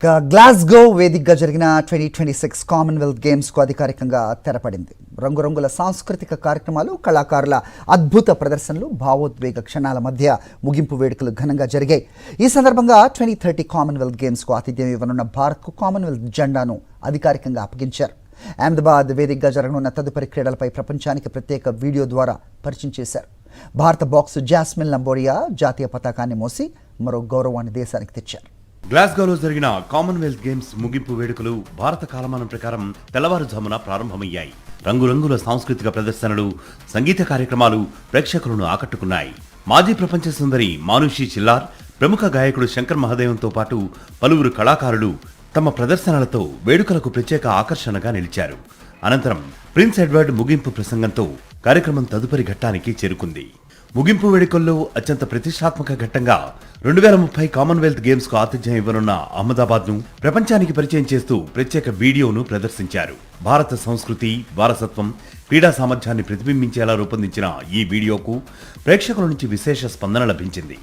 Glasgow వేదికగా జరిగిన 2026 Commonwealth games కు అధికారికంగా తెరపడింది. రంగురంగుల సాంస్కృతిక కార్యక్రమాలు, కళాకారుల అద్భుత ప్రదర్శనలు, భావోద్వేగ క్షణాల మధ్య ముగింపు వేడుకలు ఘనంగా జరిగాయి. ఈ సందర్భంగా 2030 కామన్వెల్త్ గేమ్స్ కు ఆతిథ్యం ఇవ్వనున్న భారత్కు కామన్వెల్త్ జెండాను అధికారికంగా అప్పగించారు. అహ్మదాబాద్ వేదికగా జరగనున్న తదుపరి క్రీడలపై ప్రపంచానికి ప్రత్యేక వీడియో ద్వారా పరిచయం చేశారు. భారత బాక్స్ జాస్మిన్ లంబోరియా జాతీయ పతాకాన్ని మోసి మరో గౌరవాన్ని దేశానికి తెచ్చారు. గ్లాస్గోలో జరిగిన కామన్వెల్త్ గేమ్స్ ముగింపు వేడుకలు భారత కాలమానం ప్రకారం తెల్లవారుజామున ప్రారంభమయ్యాయి. రంగురంగుల సాంస్కృతిక ప్రదర్శనలు, సంగీత కార్యక్రమాలు ప్రేక్షకులను ఆకట్టుకున్నాయి. మాజీ ప్రపంచ సుందరి మానుషి చిల్లార్, ప్రముఖ గాయకుడు శంకర్ మహాదేవన్తో పాటు పలువురు కళాకారులు తమ ప్రదర్శనలతో వేడుకలకు ప్రత్యేక ఆకర్షణగా నిలిచారు. అనంతరం ప్రిన్స్ ఎడ్వర్డ్ ముగింపు ప్రసంగంతో కార్యక్రమం తదుపరి ఘట్టానికి చేరుకుంది. ముగింపు వేడుకల్లో అత్యంత ప్రతిష్టాత్మక ఘట్టంగా 2030 కామన్వెల్త్ గేమ్స్ కు ఆతిథ్యం ఇవ్వనున్న అహ్మదాబాద్ ను ప్రపంచానికి పరిచయం చేస్తూ ప్రత్యేక వీడియోను ప్రదర్శించారు. భారత సంస్కృతి, వారసత్వం, క్రీడా సామర్థ్యాన్ని ప్రతిబింబించేలా రూపొందించిన ఈ వీడియోకు ప్రేక్షకుల నుంచి విశేష స్పందన లభించింది.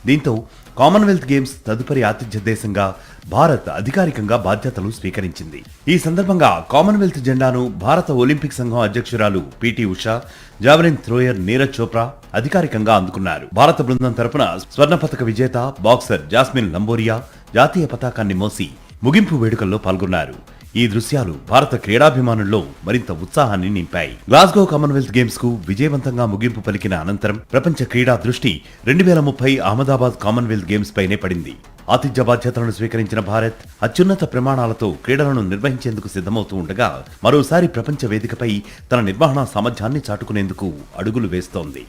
దీంతో కామన్వెల్త్ గేమ్స్ తదుపరి ఆతిథ్య దేశంగా భారత్ అధికారికంగా బాధ్యతలు స్వీకరించింది. ఈ సందర్భంగా కామన్వెల్త్ జెండాను భారత ఒలింపిక్ సంఘం అధ్యక్షురాలు PT Usha, javelin thrower Neeraj Chopra అధికారికంగా అందుకున్నారు. భారత బృందం తరపున స్వర్ణ పతక విజేత బాక్సర్ జాస్మిన్ లంబోరియా జాతీయ పతాకాన్ని మోసి ముగింపు వేడుకల్లో పాల్గొన్నారు. ఈ దృశ్యాలు భారత క్రీడాభిమానుల్లో మరింత ఉత్సాహాన్ని నింపాయి. గ్లాస్గో కామన్వెల్త్ గేమ్స్ కు విజయవంతంగా ముగింపు పలికిన అనంతరం ప్రపంచ క్రీడా దృష్టి 2030 అహ్మదాబాద్ కామన్వెల్త్ గేమ్స్ పైనే పడింది. ఆతిథ్య బాధ్యతలను స్వీకరించిన భారత్ అత్యున్నత ప్రమాణాలతో క్రీడలను నిర్వహించేందుకు సిద్ధమవుతూ ఉండగా మరోసారి ప్రపంచ వేదికపై తన నిర్వహణ సామర్థ్యాన్ని చాటుకునేందుకు అడుగులు వేస్తోంది.